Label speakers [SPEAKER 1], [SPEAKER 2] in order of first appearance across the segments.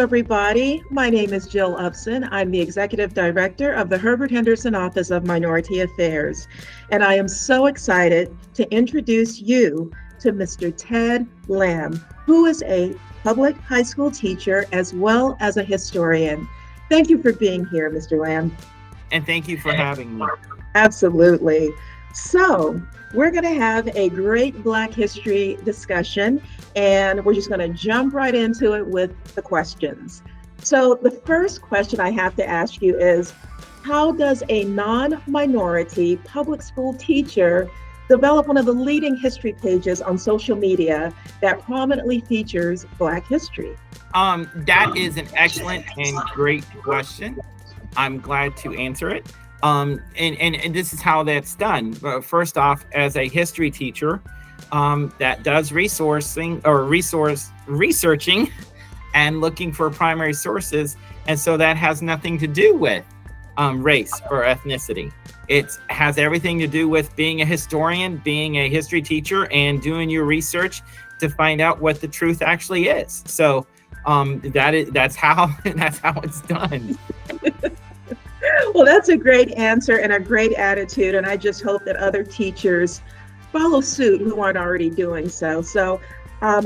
[SPEAKER 1] everybody. My name is Jill Upson. I'm the Executive Director of the Herbert Henderson Office of Minority Affairs, and I am so excited to introduce you to Mr. Ted Lamb, who is a public high school teacher as well as a historian. Thank you for being here, Mr. Lamb.
[SPEAKER 2] And thank you for having me.
[SPEAKER 1] Absolutely. So, we're going to have a great Black history discussion, and we're just going to jump right into it with the questions. So, the first question I have to ask you is, how does a non-minority public school teacher develop one of the leading history pages on social media that prominently features Black history?
[SPEAKER 2] That is an excellent and great question. I'm glad to answer it. And this is how that's done. First off, as a history teacher, that does researching and looking for primary sources. And so that has nothing to do with race or ethnicity. It has everything to do with being a historian, being a history teacher, and doing your research to find out what the truth actually is. So that's how it's done.
[SPEAKER 1] Well, that's a great answer and a great attitude, and I just hope that other teachers follow suit who aren't already doing so. So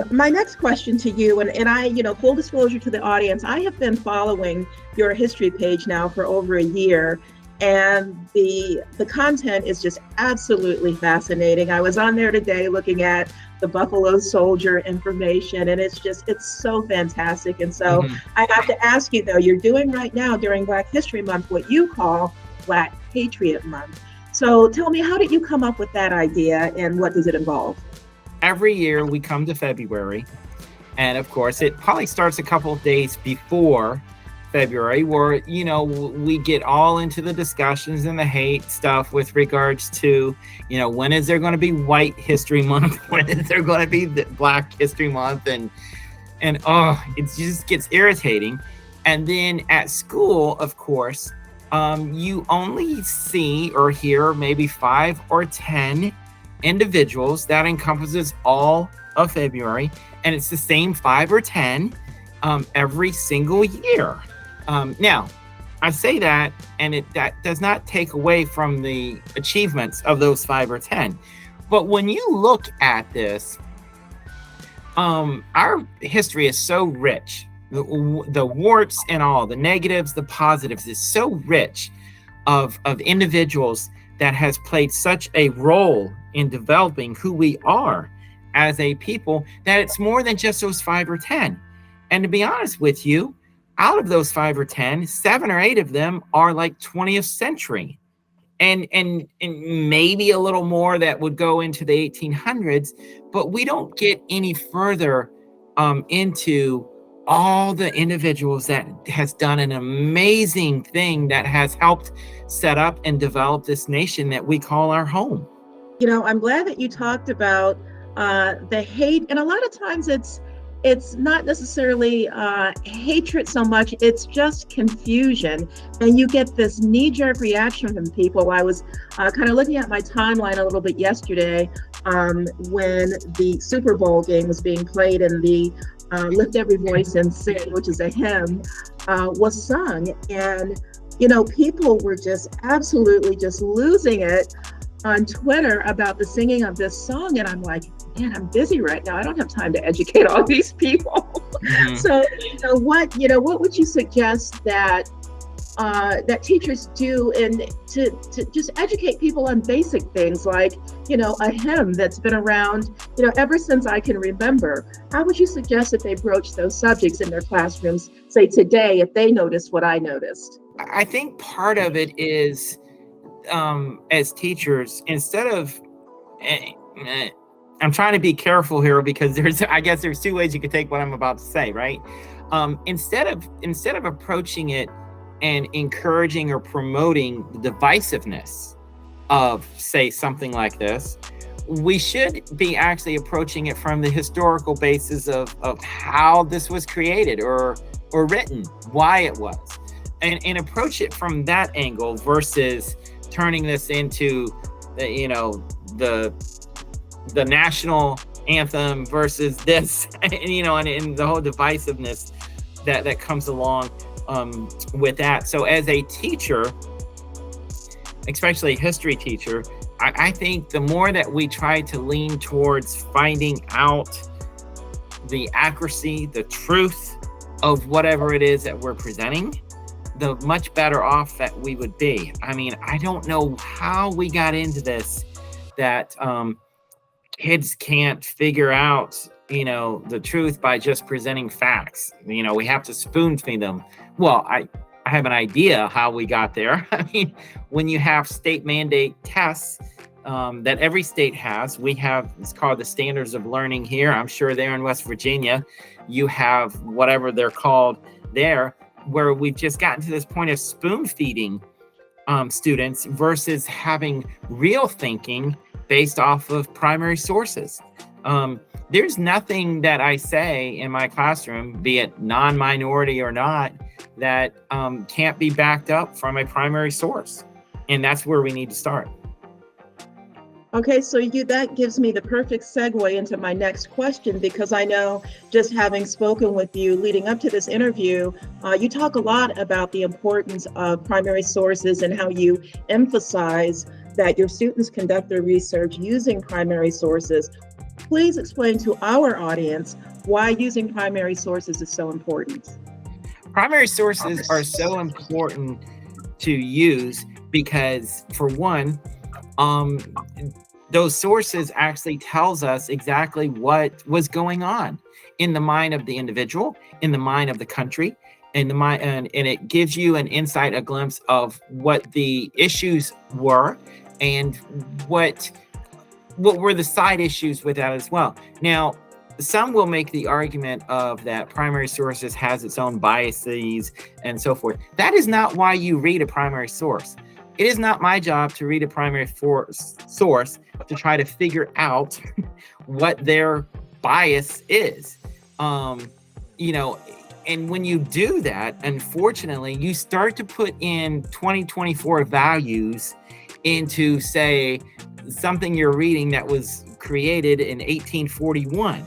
[SPEAKER 1] my next question to you, and I, full disclosure to the audience, I have been following your history page now for over a year, and the content is just absolutely fascinating. I was on there today looking at the Buffalo Soldier information, and it's so fantastic. And so I have to ask you, though, you're doing right now during Black History Month what you call Black Patriot Month. So tell me, how did you come up with that idea, and what does it involve?
[SPEAKER 2] Every year we come to February, and of course it probably starts a couple of days before February, where we get all into the discussions and the hate stuff with regards to when is there going to be White History Month, when is there going to be the Black History Month, and it just gets irritating. And then at school, of course, you only see or hear maybe 5 or 10 individuals. That encompasses all of February, and it's the same 5 or 10 every single year. Now, I say that, and that does not take away from the achievements of those 5 or 10. But when you look at this, our history is so rich. The warts and all, the negatives, the positives, is so rich of individuals that has played such a role in developing who we are as a people, that it's more than just those 5 or 10. And to be honest with you, out of those 5 or 10, 7 or 8 of them are like 20th century, and maybe a little more that would go into the 1800s, but we don't get any further into all the individuals that has done an amazing thing that has helped set up and develop this nation that we call our home.
[SPEAKER 1] I'm glad that you talked about the hate, and a lot of times it's not necessarily hatred so much, it's just confusion. And you get this knee-jerk reaction from people. I was kind of looking at my timeline a little bit yesterday when the Super Bowl game was being played, and the Lift Every Voice and Sing, which is a hymn, was sung. And, people were just absolutely just losing it on Twitter about the singing of this song. And I'm like, man, I'm busy right now. I don't have time to educate all these people. So, what would you suggest that that teachers do to just educate people on basic things like, a hymn that's been around, ever since I can remember? How would you suggest that they broach those subjects in their classrooms, say today, if they noticed what I noticed?
[SPEAKER 2] I think part of it is, as teachers, instead of, I'm trying to be careful here because there's 2 ways you could take what I'm about to say, right? Instead of approaching it and encouraging or promoting the divisiveness of, say, something like this, we should be actually approaching it from the historical basis of how this was created or written, why it was, and approach it from that angle versus turning this into the national anthem versus this, and the whole divisiveness that comes along with that. So as a teacher, especially a history teacher, I think the more that we try to lean towards finding out the accuracy, the truth of whatever it is that we're presenting, the much better off that we would be. I mean, I don't know how we got into this, that kids can't figure out, the truth by just presenting facts. We have to spoon feed them. Well, I have an idea how we got there. I mean, when you have state mandate tests that every state has, it's called the standards of learning here. I'm sure there in West Virginia, you have whatever they're called there, where we've just gotten to this point of spoon feeding students versus having real thinking based off of primary sources. There's nothing that I say in my classroom, be it non-minority or not, that can't be backed up from a primary source. And that's where we need to start.
[SPEAKER 1] Okay, so that gives me the perfect segue into my next question, because I know, just having spoken with you leading up to this interview, you talk a lot about the importance of primary sources and how you emphasize that your students conduct their research using primary sources. Please explain to our audience why using primary sources is so important.
[SPEAKER 2] Primary sources are so important to use because, for one, those sources actually tells us exactly what was going on in the mind of the individual, in the mind of the country, in the mind, and it gives you an insight, a glimpse of what the issues were and what were the side issues with that as well. Now, some will make the argument of that primary sources has its own biases and so forth. That is not why you read a primary source. It is not my job to read a primary source to try to figure out what their bias is. And when you do that, unfortunately, you start to put in 2024 values into, say, something you're reading that was created in 1841.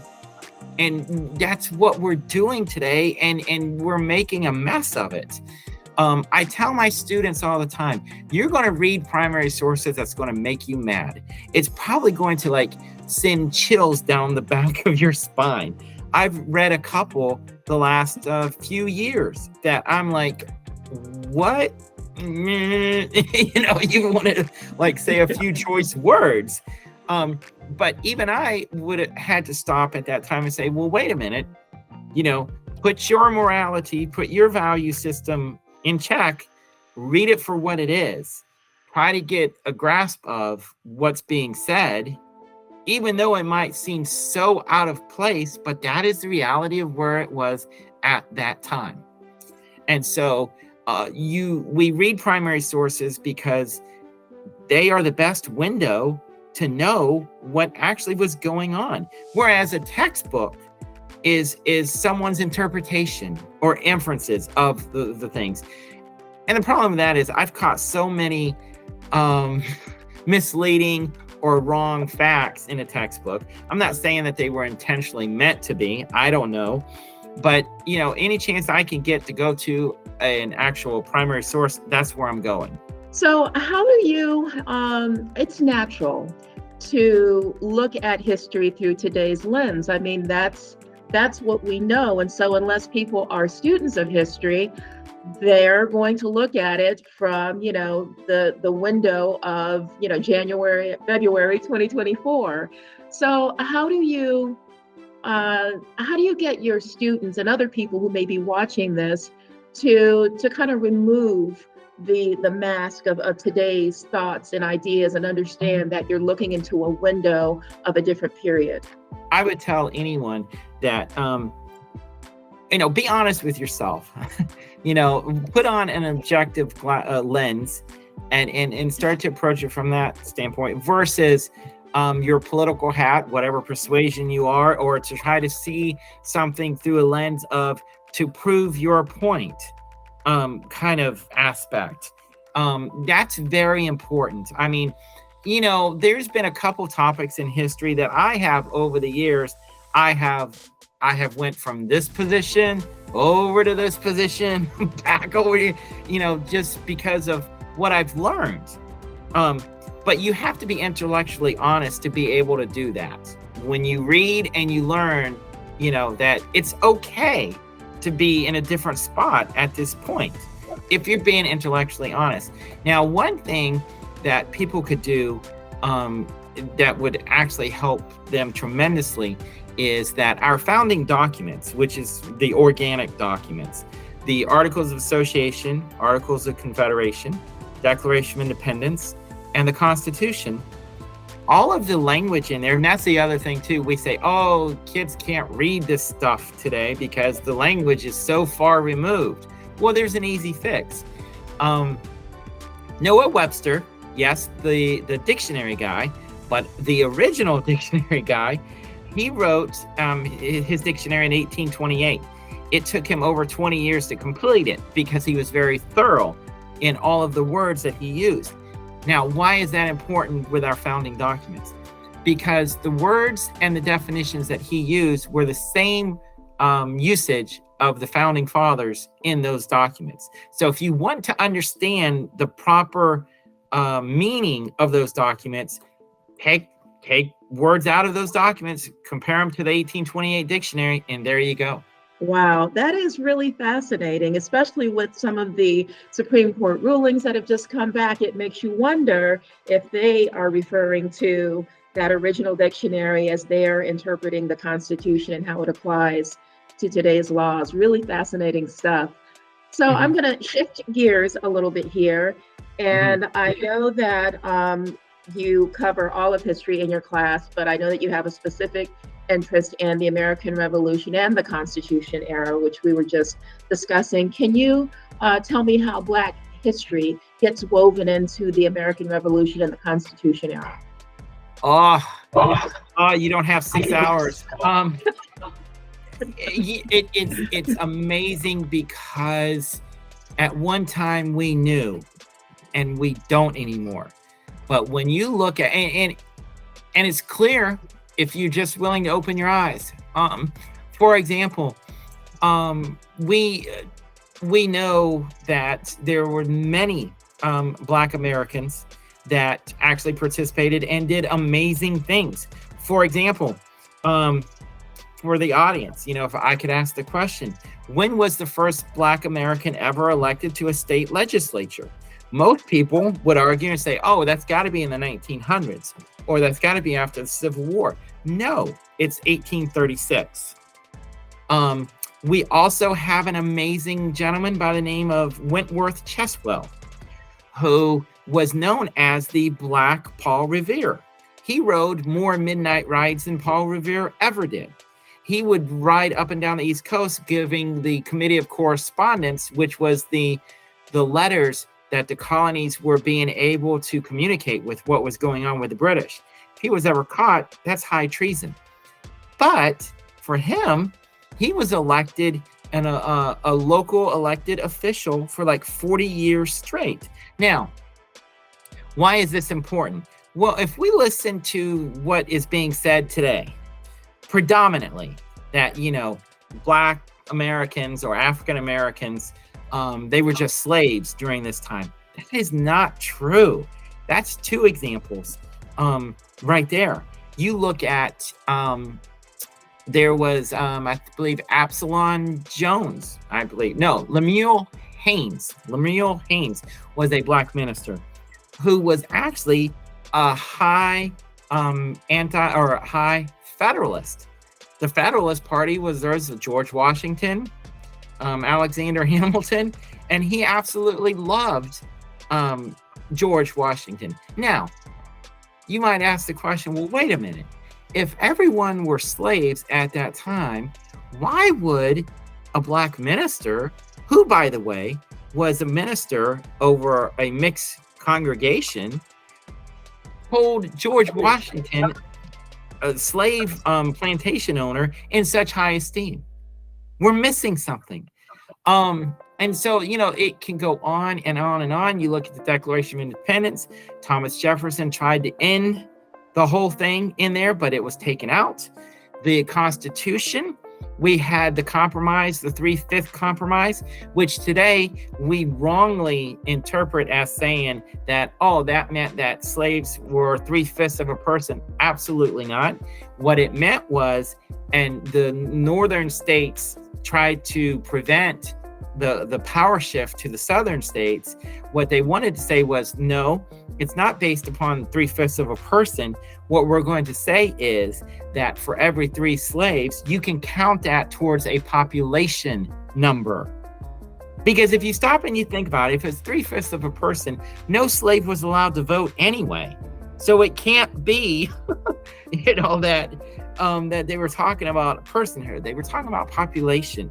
[SPEAKER 2] And that's what we're doing today, and we're making a mess of it. I tell my students all the time, you're going to read primary sources that's going to make you mad. It's probably going to send chills down the back of your spine. I've read a couple the last few years that I'm like, what? You want to say a few choice words. But even I would have had to stop at that time and say, well, wait a minute, put your morality, put your value system in check, read it for what it is, try to get a grasp of what's being said, even though it might seem so out of place, but that is the reality of where it was at that time. And so we read primary sources because they are the best window to know what actually was going on. Whereas a textbook is someone's interpretation or inferences of the things. And the problem with that is I've caught so many misleading or wrong facts in a textbook. I'm not saying that they were intentionally meant to be. I don't know. But, any chance I can get to go to an actual primary source, that's where I'm going.
[SPEAKER 1] So how do you, it's natural to look at history through today's lens. I mean, that's what we know. And so unless people are students of history, they're going to look at it from, the window of, February 2024. So how do you get your students and other people who may be watching this to kind of remove the mask of today's thoughts and ideas and understand that you're looking into a window of a different period?
[SPEAKER 2] I would tell anyone that, be honest with yourself, put on an objective lens and start to approach it from that standpoint versus your political hat, whatever persuasion you are, or to try to see something through a lens of to prove your point kind of aspect. That's very important. I mean, there's been a couple topics in history that I have over the years. I have went from this position over to this position, back over here, just because of what I've learned. But you have to be intellectually honest to be able to do that. When you read and you learn, that it's okay to be in a different spot at this point, if you're being intellectually honest. Now, one thing that people could do that would actually help them tremendously is that our founding documents, which is the organic documents, the Articles of Association, Articles of Confederation, Declaration of Independence, and the Constitution, all of the language in there, and that's the other thing too, we say, oh, kids can't read this stuff today because the language is so far removed. Well, there's an easy fix. Noah Webster, yes, the dictionary guy, but the original dictionary guy, he wrote his dictionary in 1828. It took him over 20 years to complete it because he was very thorough in all of the words that he used. Now, why is that important with our founding documents? Because the words and the definitions that he used were the same usage of the founding fathers in those documents. So if you want to understand the proper meaning of those documents, take words out of those documents, compare them to the 1828 dictionary, and there you go.
[SPEAKER 1] Wow, that is really fascinating, especially with some of the Supreme Court rulings that have just come back. It makes you wonder if they are referring to that original dictionary as they're interpreting the Constitution and how it applies to today's laws. Really fascinating stuff. So I'm going to shift gears a little bit here. And I know that you cover all of history in your class, but I know that you have a specific interest in the American Revolution and the Constitution era, which we were just discussing. Can you tell me how Black history gets woven into the American Revolution and the Constitution era?
[SPEAKER 2] You don't have 6 hours. It's amazing because at one time we knew, and we don't anymore. But when you look at and it's clear if you're just willing to open your eyes. For example, we know that there were many Black Americans that actually participated and did amazing things. For example, for the audience, if I could ask the question, when was the first Black American ever elected to a state legislature? Most people would argue and say, oh, that's got to be in the 1900s, or that's got to be after the Civil War. No, it's 1836. We also have an amazing gentleman by the name of Wentworth Cheswell, who was known as the Black Paul Revere. He rode more midnight rides than Paul Revere ever did. He would ride up and down the East Coast giving the Committee of Correspondence, which was the letters that the colonies were being able to communicate with what was going on with the British. If he was ever caught, that's high treason. But for him, he was elected and a local elected official for like 40 years straight. Now, why is this important? Well, if we listen to what is being said today, predominantly that, Black Americans or African Americans, they were just slaves during this time. That is not true. That's two examples right there. You look at, there was, I believe, Absalom Jones, Lemuel Haynes. Lemuel Haynes was a Black minister who was actually a high high Federalist. The Federalist Party there's George Washington, Alexander Hamilton, and he absolutely loved George Washington. Now, you might ask the question, well, wait a minute. If everyone were slaves at that time, why would a Black minister, who, by the way, was a minister over a mixed congregation, hold George Washington, a slave plantation owner, in such high esteem? We're missing something. And so, it can go on and on and on. You look at the Declaration of Independence. Thomas Jefferson tried to end the whole thing in there, but it was taken out. The Constitution, We had the compromise, the 3/5 compromise, which today we wrongly interpret as saying that, oh, that meant that slaves were 3/5 of a person. Absolutely not. What it meant was, and the northern states tried to prevent the power shift to the southern states. What they wanted to say was, no, it's not based upon 3/5 of a person. What we're going to say is that for every 3 slaves, you can count that towards a population number. Because if you stop and you think about it, if it's 3/5 of a person, no slave was allowed to vote anyway. So it can't be, that they were talking about personhood. They were talking about population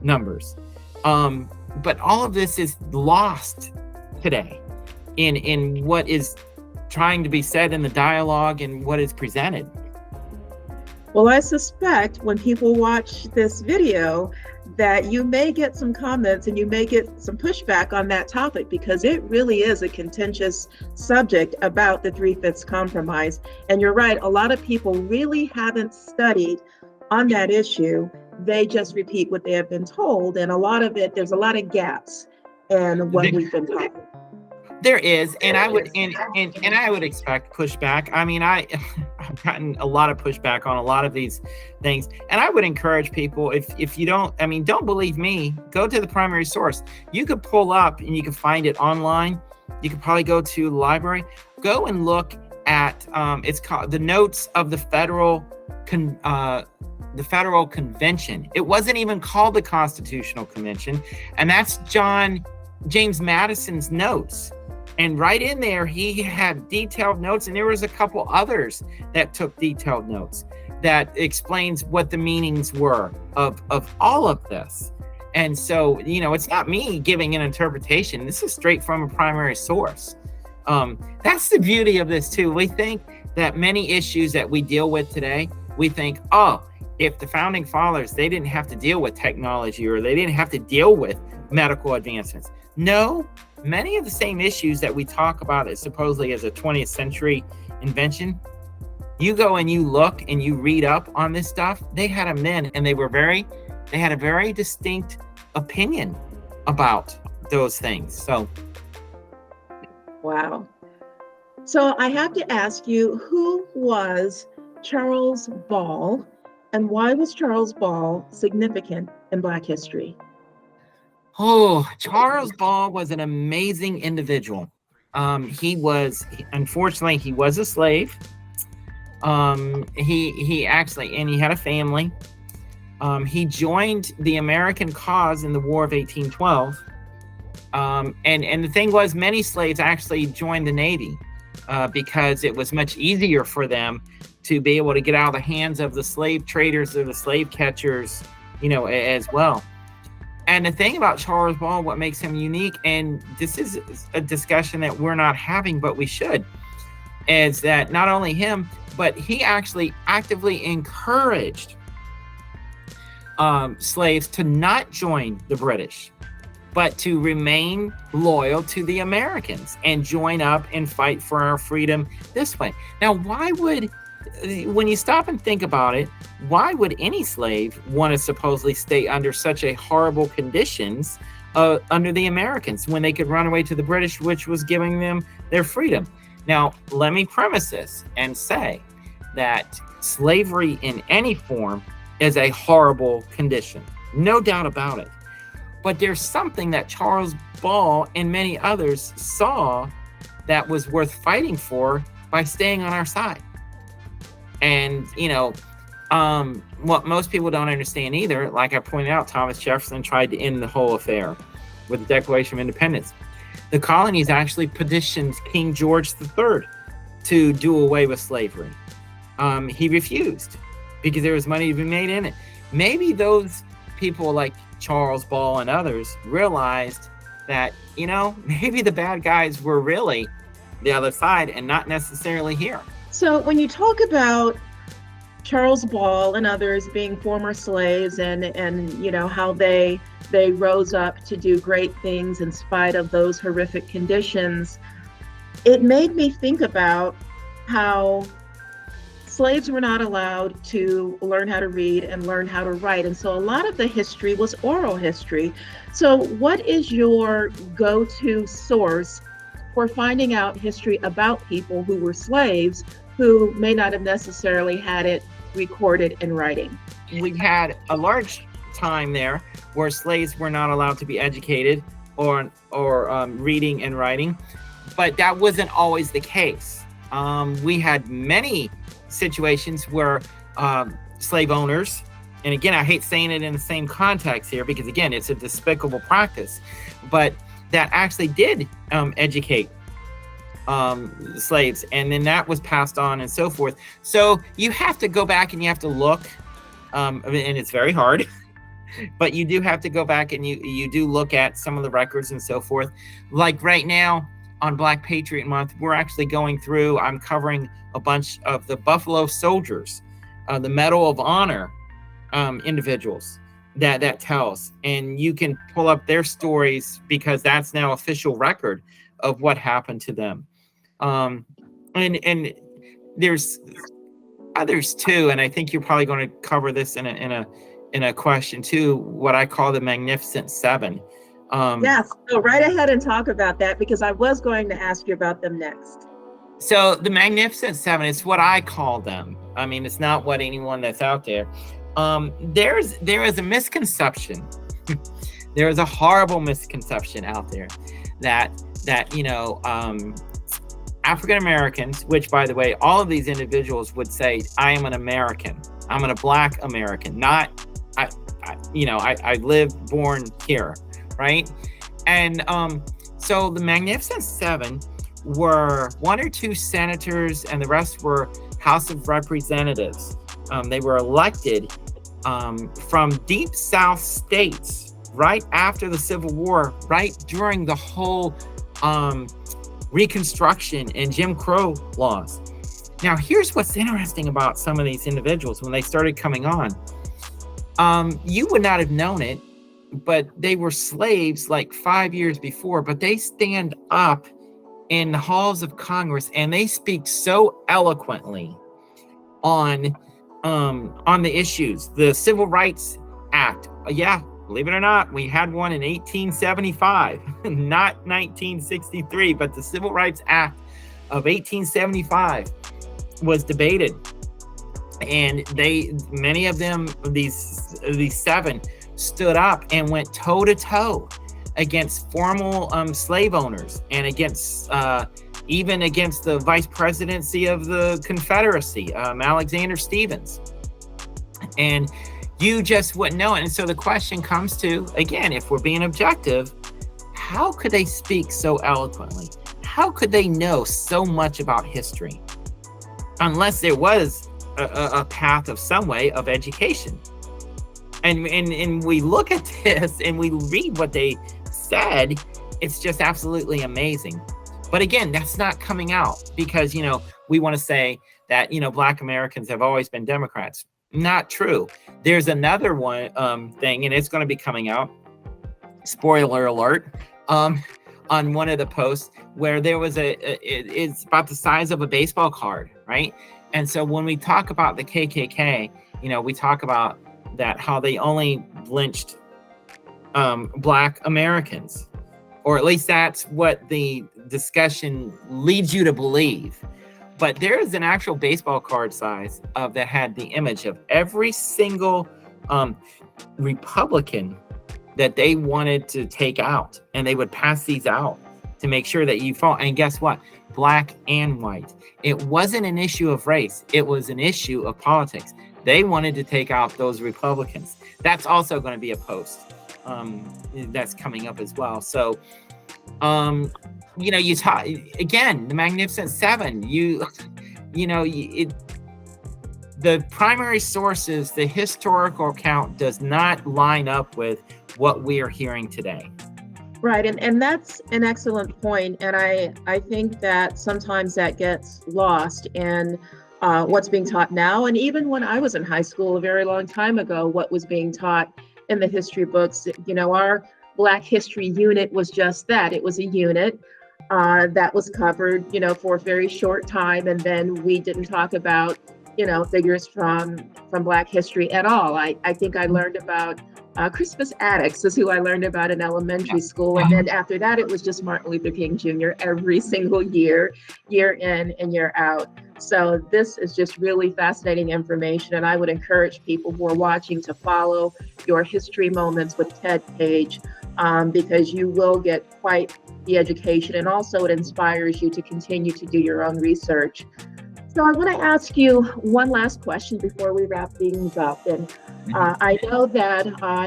[SPEAKER 2] numbers. But all of this is lost today in what is trying to be said in the dialogue and what is presented.
[SPEAKER 1] Well, I suspect when people watch this video that you may get some comments and you may get some pushback on that topic, because it really is a contentious subject about the 3/5 compromise. And you're right, a lot of people really haven't studied on that issue. They just repeat what they have been told, and a lot of it, there's a lot of gaps in what we've been taught.
[SPEAKER 2] There is, and I would expect pushback. I mean, I've gotten a lot of pushback on a lot of these things, and I would encourage people, if you don't believe me, go to the primary source. You could pull up and you can find it online. You could probably go to the library, go and look at it's called the notes of the Federal Convention. It wasn't even called the Constitutional Convention, and that's James Madison's notes. And right in there, he had detailed notes, and there was a couple others that took detailed notes that explains what the meanings were of all of this. And so, it's not me giving an interpretation. This is straight from a primary source. That's the beauty of this too. We think that many issues that we deal with today, we think, oh, if the founding fathers, they didn't have to deal with technology, or they didn't have to deal with medical advancements. No, many of the same issues that we talk about as supposedly as a 20th century invention, you go and you look and you read up on this stuff, they had them then, and they had a very distinct opinion about those things. So.
[SPEAKER 1] Wow. So I have to ask you, who was Charles Ball, and why was Charles Ball significant in Black history?
[SPEAKER 2] Oh, Charles Ball was an amazing individual. Unfortunately, he was a slave. He actually, and he had a family. He joined the American cause in the War of 1812. And the thing was, many slaves actually joined the Navy because it was much easier for them to be able to get out of the hands of the slave traders or the slave catchers, as well. And the thing about Charles Ball, what makes him unique, and this is a discussion that we're not having, but we should, is that not only him, but he actually actively encouraged slaves to not join the British, but to remain loyal to the Americans and join up and fight for our freedom this way. Now, when you stop and think about it, why would any slave want to supposedly stay under such a horrible conditions under the Americans when they could run away to the British, which was giving them their freedom? Now, let me premise this and say that slavery in any form is a horrible condition, no doubt about it. But there's something that Charles Ball and many others saw that was worth fighting for by staying on our side. And, what most people don't understand either, like I pointed out, Thomas Jefferson tried to end the whole affair with the Declaration of Independence. The colonies actually petitioned King George III to do away with slavery. He refused because there was money to be made in it. Maybe those people like Charles Ball and others realized that, maybe the bad guys were really the other side and not necessarily here.
[SPEAKER 1] So when you talk about Charles Ball and others being former slaves and how they rose up to do great things in spite of those horrific conditions, it made me think about how slaves were not allowed to learn how to read and learn how to write. And so a lot of the history was oral history. So what is your go-to source for finding out history about people who were slaves who may not have necessarily had it recorded in writing?
[SPEAKER 2] We had a large time there where slaves were not allowed to be educated or reading and writing, but that wasn't always the case. We had many situations where slave owners, and again, I hate saying it in the same context here because again, it's a despicable practice, but that actually did educate slaves, and then that was passed on and so forth. So you have to go back and you have to look, and it's very hard, but you do have to go back and you do look at some of the records and so forth. Like right now on Black Patriot Month, we're actually going through, I'm covering a bunch of the Buffalo Soldiers, the Medal of Honor individuals that tells, and you can pull up their stories because that's now official record of what happened to them. And there's others too, and I think you're probably going to cover this in a question too, what I call the Magnificent Seven.
[SPEAKER 1] Yes, go right ahead and talk about that because I was going to ask you about them next.
[SPEAKER 2] So the Magnificent Seven is what I call them. I mean, it's not what anyone that's out there. There is a misconception. There is a horrible misconception out there that African Americans, which by the way, all of these individuals would say, I am an American. I'm a Black American, not I live, born here, right? And so the Magnificent Seven were one or two senators, and the rest were House of Representatives. They were elected from deep South states right after the Civil War, right during the whole Reconstruction and Jim Crow laws. Now, here's what's interesting about some of these individuals when they started coming on. You would not have known it, but they were slaves like 5 years before, but they stand up in the halls of Congress and they speak so eloquently on the issues. The Civil Rights Act, yeah, believe it or not, we had one in 1875, not 1963, but the Civil Rights Act of 1875 was debated, and many of them, these seven, stood up and went toe to toe against formal slave owners and against even against the vice presidency of the Confederacy, Alexander Stephens. And you just wouldn't know it. And so the question comes to, again, if we're being objective, how could they speak so eloquently? How could they know so much about history? Unless there was a path of some way of education. And we look at this and we read what they said, it's just absolutely amazing. But again, that's not coming out because, we want to say that, Black Americans have always been Democrats. Not true. There's another one thing, and it's going to be coming out, spoiler alert, on one of the posts where there was it's about the size of a baseball card, right? And so when we talk about the KKK, we talk about that, how they only lynched Black Americans, or at least that's what the discussion leads you to believe. But there is an actual baseball card size that had the image of every single Republican that they wanted to take out, and they would pass these out to make sure that you fall. And guess what? Black and white. It wasn't an issue of race. It was an issue of politics. They wanted to take out those Republicans. That's also going to be a post that's coming up as well. So, you talk again, the Magnificent Seven. The primary sources, the historical account does not line up with what we are hearing today.
[SPEAKER 1] Right, and that's an excellent point. And I think that sometimes that gets lost in what's being taught now. And even when I was in high school a very long time ago, what was being taught in the history books, our Black History unit was just that. It was a unit that was covered, for a very short time. And then we didn't talk about figures from Black history at all. I think I learned about Crispus Attucks is who I learned about in elementary school. And then after that, it was just Martin Luther King Jr. every single year, year in and year out. So this is just really fascinating information. And I would encourage people who are watching to follow your History Moments with TED page, because you will get quite the education. And also it inspires you to continue to do your own research. So I want to ask you one last question before we wrap things up. And I know that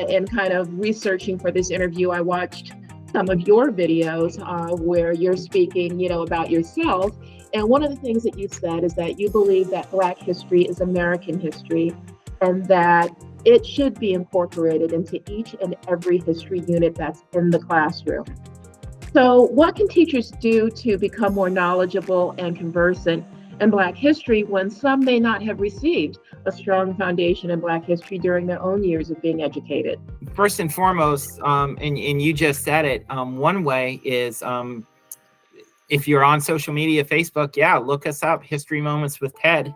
[SPEAKER 1] in kind of researching for this interview, I watched some of your videos where you're speaking, about yourself. And one of the things that you said is that you believe that Black history is American history and that it should be incorporated into each and every history unit that's in the classroom. So what can teachers do to become more knowledgeable and conversant in Black history when some may not have received a strong foundation in Black history during their own years of being educated?
[SPEAKER 2] First and foremost, and you just said it, one way is if you're on social media, Facebook, look us up, History Moments with TED.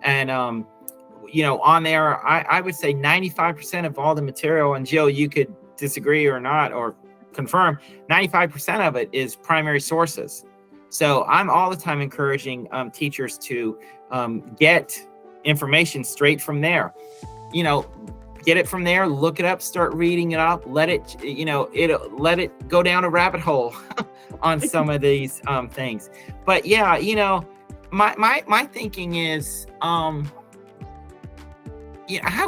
[SPEAKER 2] And, on there, I would say 95% of all the material, and Jill, you could disagree or not, or confirm, 95% of it is primary sources. So I'm all the time encouraging teachers to get information straight from there. Get it from there, look it up, start reading it up, let it go down a rabbit hole on some of these things. But my thinking is, how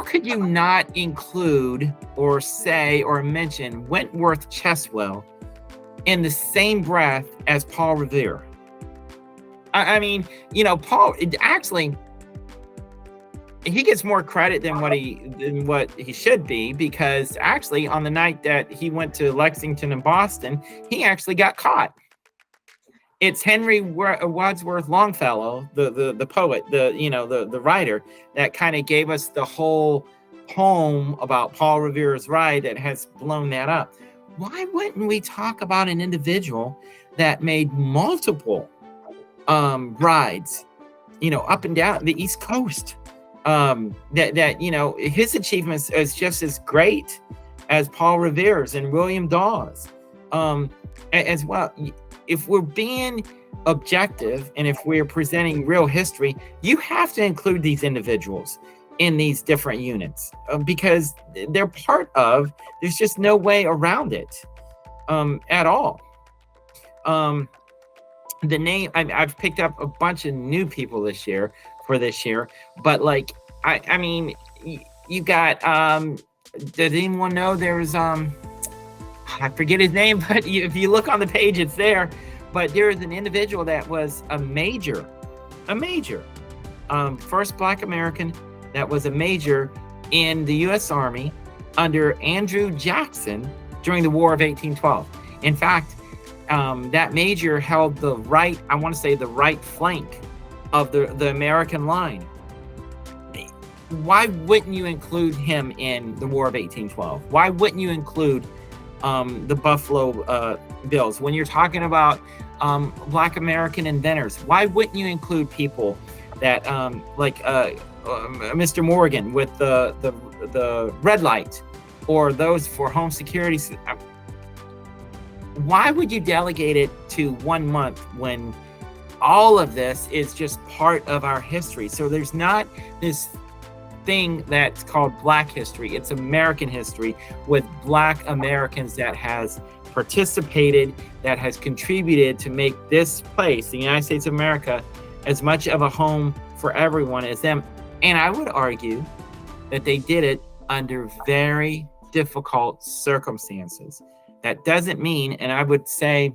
[SPEAKER 2] could you not include or say or mention Wentworth Cheswell in the same breath as Paul Revere? I mean, Paul actually, he gets more credit than what he should be, because actually on the night that he went to Lexington and Boston, he actually got caught. It's Henry Wadsworth Longfellow, the poet, the writer, that kind of gave us the whole poem about Paul Revere's ride that has blown that up. Why wouldn't we talk about an individual that made multiple rides, up and down the East Coast? His achievements is just as great as Paul Revere's and William Dawes, as well. If we're being objective and if we're presenting real history, you have to include these individuals in these different units, because they're part of, there's just no way around it at all. The name, I've picked up a bunch of new people for this year, but I mean, you got, does anyone know there's, I forget his name, but if you look on the page, it's there. But there is an individual that was a major, first Black American that was a major in the U.S. Army under Andrew Jackson during the War of 1812. In fact, that major held the right flank of the American line. Why wouldn't you include him in the War of 1812? Why wouldn't you include the Buffalo Bills when you're talking about Black American inventors? Why wouldn't you include people that Mr. Morgan with the red light, or those for home security? Why would you delegate it to 1 month when all of this is just part of our history? So there's not this thing that's called Black history. It's American history with Black Americans that has participated, that has contributed to make this place, the United States of America, as much of a home for everyone as them. And I would argue that they did it under very difficult circumstances. That doesn't mean, and I would say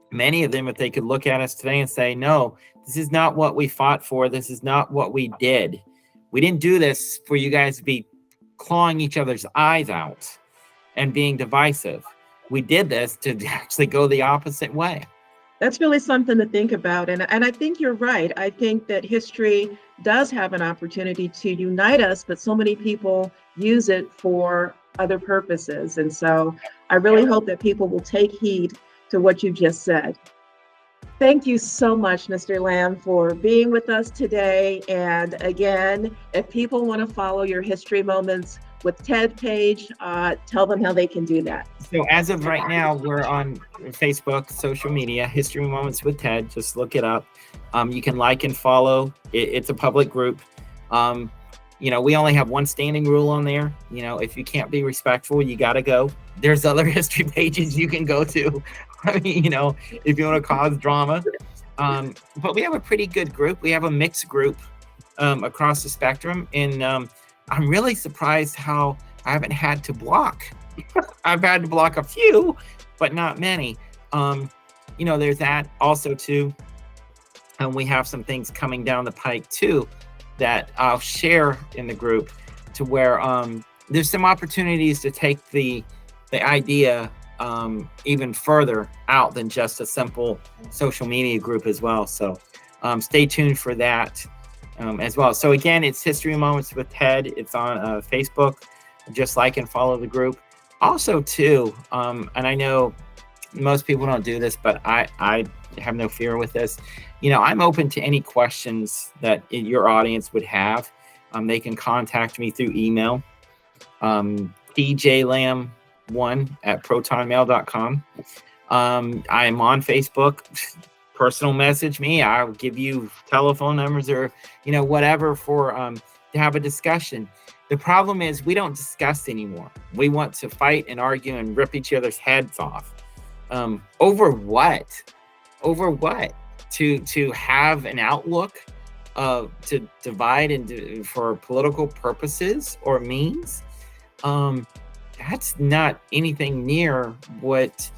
[SPEAKER 2] many of them, if they could look at us today and say, no, this is not what we fought for. This is not what we did. We didn't do this for you guys to be clawing each other's eyes out and being divisive. We did this to actually go the opposite way.
[SPEAKER 1] That's really something to think about. And I think you're right. I think that history does have an opportunity to unite us, but so many people use it for other purposes. And so I really hope that people will take heed to what you just said. Thank you so much, Mr. Lamb, for being with us today. And again, if people want to follow your History Moments with Ted page, tell them how they can do that.
[SPEAKER 2] So as of right now, we're on Facebook, social media, History Moments with Ted. Just look it up. You can like and follow. It's a public group. You know, we only have one standing rule on there. You know, if you can't be respectful, you got to go. There's other history pages you can go to. I mean, you know, if you want to cause drama. But we have a pretty good group. We have a mixed group across the spectrum. And I'm really surprised how I haven't had to block. I've had to block a few, but not many. You know, there's that also too. And we have some things coming down the pike too that I'll share in the group, to where there's some opportunities to take the idea even further out than just a simple social media group as well. So stay tuned for that as well. So again, it's History Moments with Ted. It's on Facebook. Just like and follow the group. Also too, and I know most people don't do this, but I have no fear with this. You know, I'm open to any questions that your audience would have. They can contact me through email, tjlam1@protonmail.com. I'm on Facebook. Personal message me. I'll give you telephone numbers or, you know, whatever for to have a discussion. The problem is we don't discuss anymore. We want to fight and argue and rip each other's heads off. Over what? Over what? To have an outlook to divide and for political purposes or means? That's not anything near what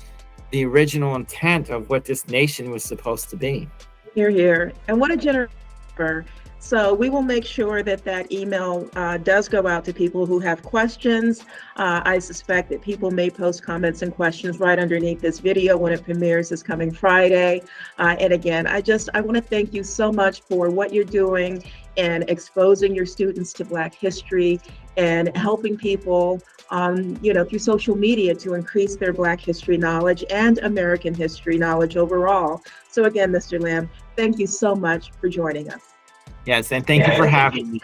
[SPEAKER 2] the original intent of what this nation was supposed to be.
[SPEAKER 1] Hear, hear. And what a generous offer. So we will make sure that that email does go out to people who have questions. I suspect that people may post comments and questions right underneath this video when it premieres this coming Friday. And again, I want to thank you so much for what you're doing and exposing your students to Black history and helping people you know, through social media to increase their Black history knowledge and American history knowledge overall. So again, Mr. Lamb, thank you so much for joining us.
[SPEAKER 2] Yes, and thank you for having me.